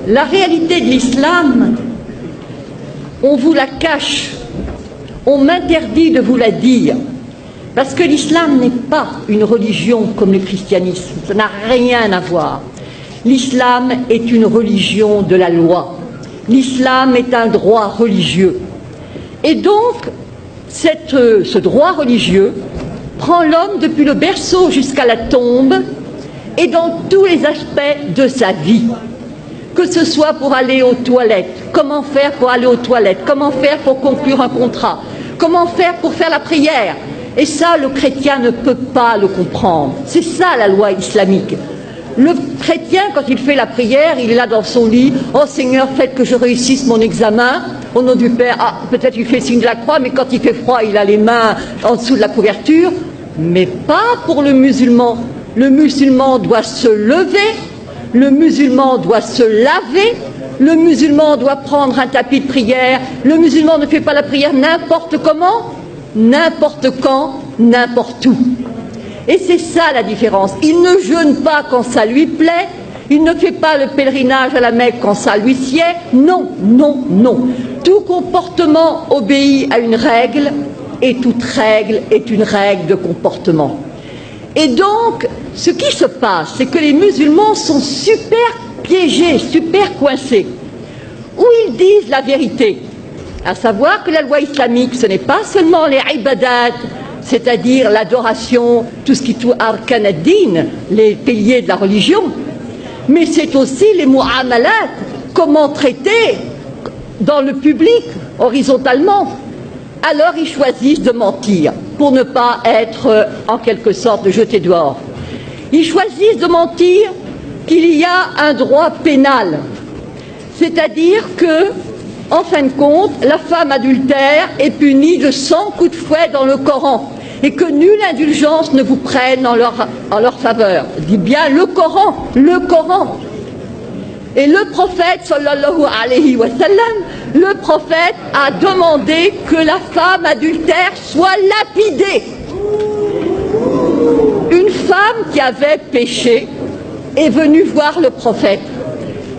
La réalité de l'islam, on vous la cache, on m'interdit de vous la dire, parce que l'islam n'est pas une religion comme le christianisme, ça n'a rien à voir. L'islam est une religion de la loi, l'islam est un droit religieux. Et donc, ce droit religieux prend l'homme depuis le berceau jusqu'à la tombe et dans tous les aspects de sa vie. Que ce soit pour aller aux toilettes, comment faire pour aller aux toilettes, comment faire pour conclure un contrat, comment faire pour faire la prière. Et ça, le chrétien ne peut pas le comprendre. C'est ça la loi islamique. Le chrétien, quand il fait la prière, il est là dans son lit. « Oh Seigneur, faites que je réussisse mon examen. » Au nom du Père, ah, peut-être il fait signe de la croix, mais quand il fait froid, il a les mains en dessous de la couverture. Mais pas pour le musulman. Le musulman doit se lever, le musulman doit se laver, le musulman doit prendre un tapis de prière. Le musulman ne fait pas la prière n'importe comment, n'importe quand, n'importe où. Et c'est ça la différence. Il ne jeûne pas quand ça lui plaît, il ne fait pas le pèlerinage à la Mecque quand ça lui sied. Non, non, non. Tout comportement obéit à une règle et toute règle est une règle de comportement. Et donc, ce qui se passe, c'est que les musulmans sont super piégés, super coincés, où ils disent la vérité, à savoir que la loi islamique, ce n'est pas seulement les ibadat, c'est-à-dire l'adoration, tout ce qui touche arkan ad-din, les piliers de la religion, mais c'est aussi les mu'amalat, comment traiter dans le public, horizontalement. Alors ils choisissent de mentir pour ne pas être en quelque sorte jetés dehors. Ils choisissent de mentir qu'il y a un droit pénal, c'est-à-dire que, en fin de compte, la femme adultère est punie de 100 coups de fouet dans le Coran et que nulle indulgence ne vous prenne en leur faveur. Je dis bien le Coran, le Coran. Et le prophète, sallallahu alayhi wa sallam, le prophète a demandé que la femme adultère soit lapidée. Une femme qui avait péché est venue voir le prophète.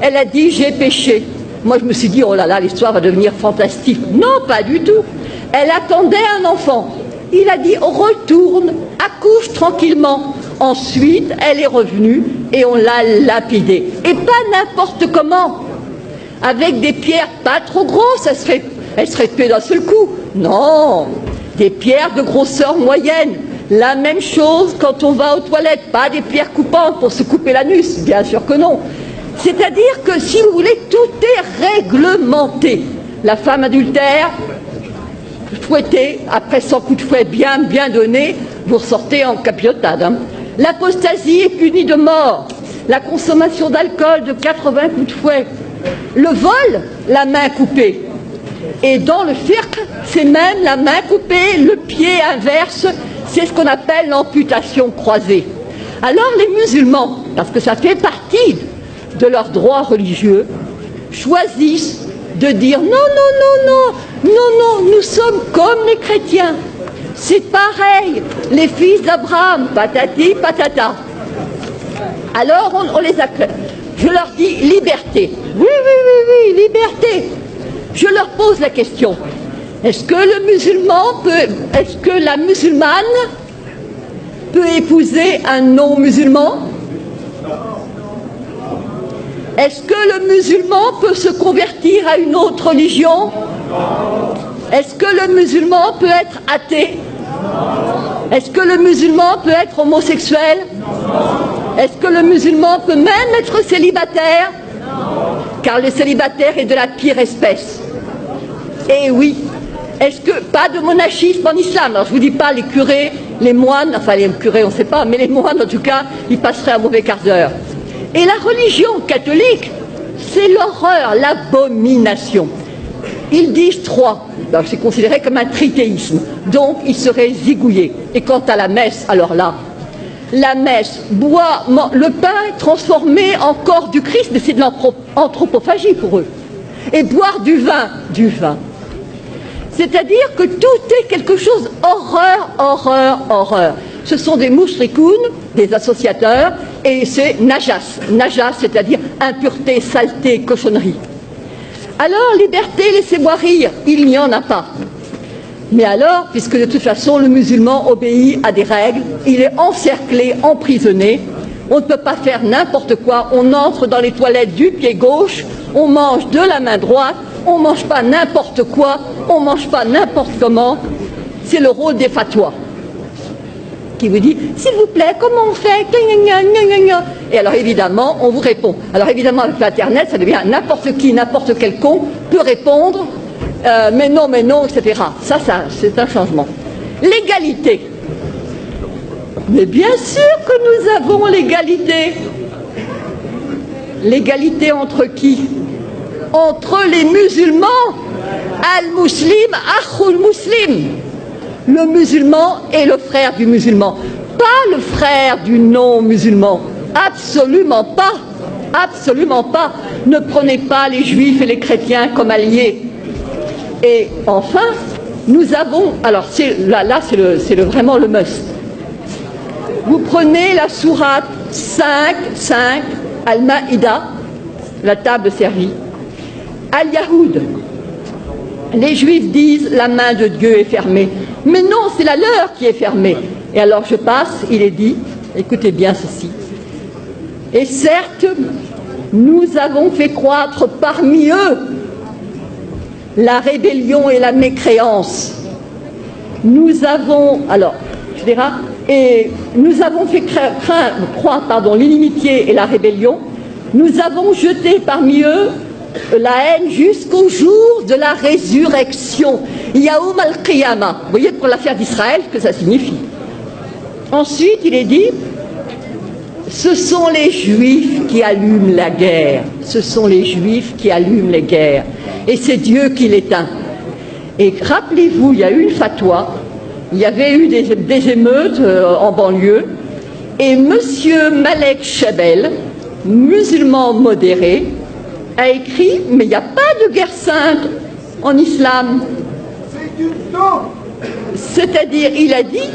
Elle a dit « j'ai péché ». Moi je me suis dit « oh là là, l'histoire va devenir fantastique ». Non, pas du tout. Elle attendait un enfant. Il a dit « retourne, accouche tranquillement ». Ensuite, elle est revenue et on l'a lapidée. Et pas n'importe comment. Avec des pierres pas trop grosses, elle serait tuée d'un seul coup. Non, des pierres de grosseur moyenne. La même chose quand on va aux toilettes, pas des pierres coupantes pour se couper l'anus, bien sûr que non. C'est-à-dire que, si vous voulez, tout est réglementé. La femme adultère, fouettée, après 100 coups de fouet bien donnés, vous ressortez en capillotade. Hein. L'apostasie est punie de mort. La consommation d'alcool de 80 coups de fouet. Le vol, la main coupée. Et dans le fiqh, c'est même la main coupée, le pied inverse, c'est ce qu'on appelle l'amputation croisée. Alors les musulmans, parce que ça fait partie de leurs droits religieux, choisissent de dire non, non, non, non, non, non, nous sommes comme les chrétiens. C'est pareil, les fils d'Abraham, patati, patata. Alors on les acclame. Je leur dis liberté. Oui, oui, oui, oui, liberté. Je leur pose la question. Est-ce que le musulman peut, est-ce que la musulmane peut épouser un non-musulman? Est-ce que le musulman peut se convertir à une autre religion? Est-ce que le musulman peut être athée? Est-ce que le musulman peut être homosexuel? Est-ce que le musulman peut même être célibataire? Car le célibataire est de la pire espèce. Et oui, est-ce que pas de monachisme en islam? Alors je vous dis pas les curés, les moines, enfin les curés on ne sait pas, mais les moines en tout cas, ils passeraient un mauvais quart d'heure. Et la religion catholique, c'est l'horreur, l'abomination. Ils disent trois, c'est considéré comme un trithéisme, donc ils seraient zigouillés. Et quant à la messe, alors là, la messe, boit, le pain transformé en corps du Christ, mais c'est de l'anthropophagie pour eux. Et boire du vin. C'est-à-dire que tout est quelque chose, horreur, horreur, horreur. ce sont des moushrikoun, des associateurs, et c'est najas. Najas, c'est-à-dire impureté, saleté, cochonnerie. Alors, liberté, laissez-moi rire, il n'y en a pas. Mais alors, puisque de toute façon le musulman obéit à des règles, il est encerclé, emprisonné, on ne peut pas faire n'importe quoi, on entre dans les toilettes du pied gauche, on mange de la main droite, on ne mange pas n'importe quoi, on ne mange pas n'importe comment. C'est le rôle des fatwas qui vous dit, s'il vous plaît, comment on fait? Et alors évidemment, on vous répond. Alors évidemment, avec l'Internet, ça devient n'importe qui, n'importe quel con peut répondre, mais non, etc. Ça, c'est un changement. L'égalité. Mais bien sûr que nous avons l'égalité. L'égalité entre qui? Entre les musulmans. Al-Muslim, Akhul Muslim. Le musulman est le frère du musulman, pas le frère du non-musulman. Absolument pas. Absolument pas. Ne prenez pas les juifs et les chrétiens comme alliés. Et enfin, nous avons... Alors là c'est vraiment le must. Vous prenez la sourate 5, Al-Maïda, la table servie. Al-Yahoud. Les juifs disent la main de Dieu est fermée. Mais non, c'est la leur qui est fermée. Et alors je passe, il est dit, écoutez bien ceci. Et certes, nous avons fait croître parmi eux la rébellion et la mécréance. Nous avons, alors, je dirais, et nous avons fait croître l'inimitié et la rébellion. Nous avons jeté parmi eux la haine jusqu'au jour de la résurrection. Yaoum al-Qiyamah. Vous voyez pour l'affaire d'Israël ce que ça signifie. Ensuite, il est dit, ce sont les Juifs qui allument la guerre. Ce sont les Juifs qui allument les guerres. Et c'est Dieu qui l'éteint. Et rappelez-vous, il y a eu une fatwa, il y avait eu des émeutes en banlieue, et monsieur Malek Chabel, musulman modéré, a écrit, mais il n'y a pas de guerre sainte en islam. C'est-à-dire, il a dit,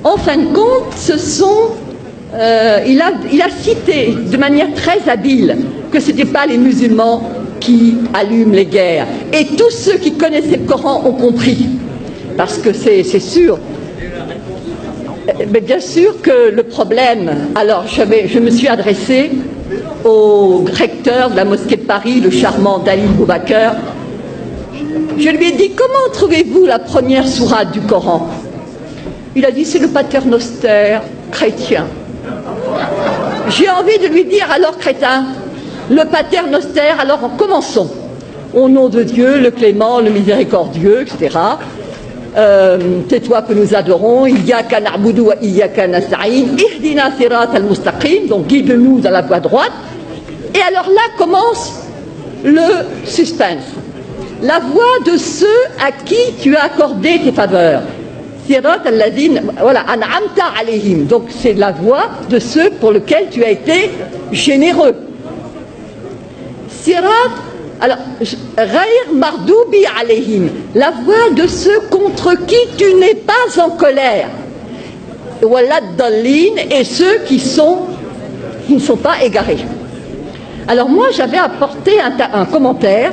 en fin de compte, ce sont... il a cité de manière très habile que ce n'étaient pas les musulmans qui allument les guerres. Et tous ceux qui connaissaient le Coran ont compris. Parce que c'est sûr. Mais bien sûr que le problème... Alors, je me suis adressée au recteur de la mosquée de Paris, le charmant Dalil Boubaker. Je lui ai dit, comment trouvez-vous la première sourate du Coran? Il a dit, c'est le paternoster chrétien. J'ai envie de lui dire, alors crétin, le paternoster, alors commençons. Au nom de Dieu, le clément, le miséricordieux, etc. C'est toi que nous adorons. Iyyaka na'budu wa iyyaka nasta'in. Ihdina sirat al-mustaqim. Donc guide-nous dans la voie droite. Et alors là commence le suspense. La voie de ceux à qui tu as accordé tes faveurs. Sirat al-ladhin, voilà, an'amta alayhim. Donc c'est la voie de ceux pour lesquels tu as été généreux. Sirat, alors, Ghayr mardoubi alayhim, la voie de ceux contre qui tu n'es pas en colère. Walad dallin, et ceux qui ne sont pas égarés. Alors moi j'avais apporté un commentaire.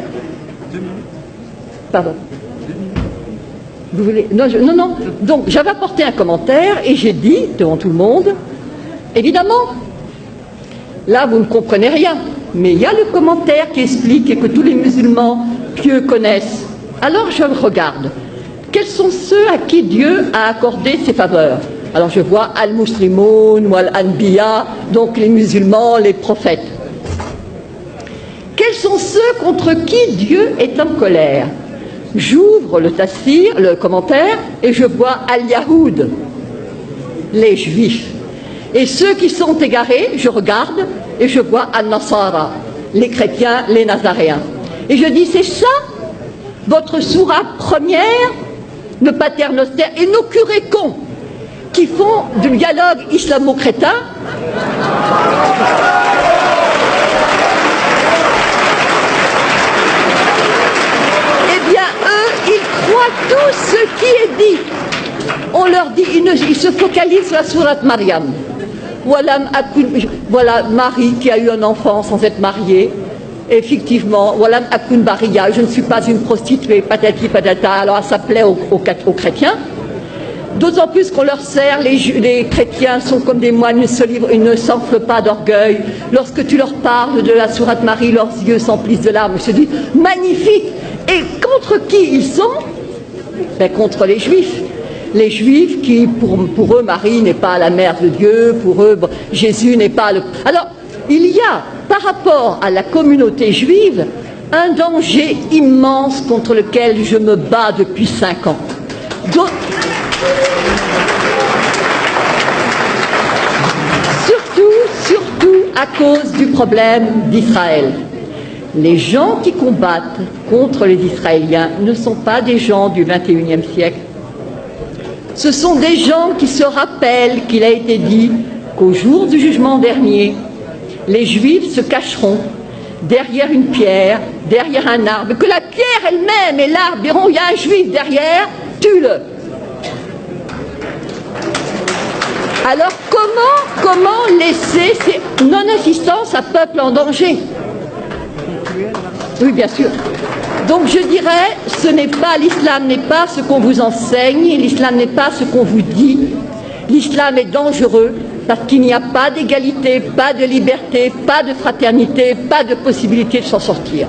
Pardon. Vous voulez... Non. Donc j'avais apporté un commentaire et j'ai dit devant tout le monde, évidemment, là vous ne comprenez rien, mais il y a le commentaire qui explique et que tous les musulmans pieux connaissent. Alors je regarde. Quels sont ceux à qui Dieu a accordé ses faveurs? Alors je vois al-Muslimoun ou al-Anbiya, donc les musulmans, les prophètes. Quels sont ceux contre qui Dieu est en colère? J'ouvre le tafsir, le commentaire, et je vois al-Yahoud, les juifs. Et ceux qui sont égarés, je regarde, et je vois al-Nasara, les chrétiens, les nazaréens. Et je dis, c'est ça, votre sourate première, le paternoster, et nos curés cons, qui font du dialogue islamo-crétin. Eh bien, eux, ils croient tout ce qui est dit. On leur dit, ils se focalisent sur la sourate Maryam. Voilà Marie qui a eu un enfant sans être mariée. Effectivement, Walam Akun Bariya, je ne suis pas une prostituée, patati patata, alors ça plaît aux chrétiens. D'autant plus qu'on leur sert, les chrétiens sont comme des moines, ils ne s'enflent pas d'orgueil. Lorsque tu leur parles de la sourate Marie, leurs yeux s'emplissent de larmes. Ils se disent, magnifique. Et contre qui ils sont? Ben, contre les Juifs. Les Juifs qui, pour eux, Marie n'est pas la mère de Dieu, pour eux, Jésus n'est pas le... Alors, il y a, par rapport à la communauté juive, un danger immense contre lequel je me bats depuis 5 ans. Surtout à cause du problème d'Israël. Les gens qui combattent contre les Israéliens ne sont pas des gens du XXIe siècle. Ce sont des gens qui se rappellent qu'il a été dit qu'au jour du jugement dernier, les Juifs se cacheront derrière une pierre, derrière un arbre, que la pierre elle-même et l'arbre diront, il y a un Juif derrière, tue-le. Alors comment laisser ces non-assistance à peuple en danger? Oui, bien sûr. Donc je dirais, l'islam n'est pas ce qu'on vous enseigne, l'islam n'est pas ce qu'on vous dit. L'islam est dangereux parce qu'il n'y a pas d'égalité, pas de liberté, pas de fraternité, pas de possibilité de s'en sortir.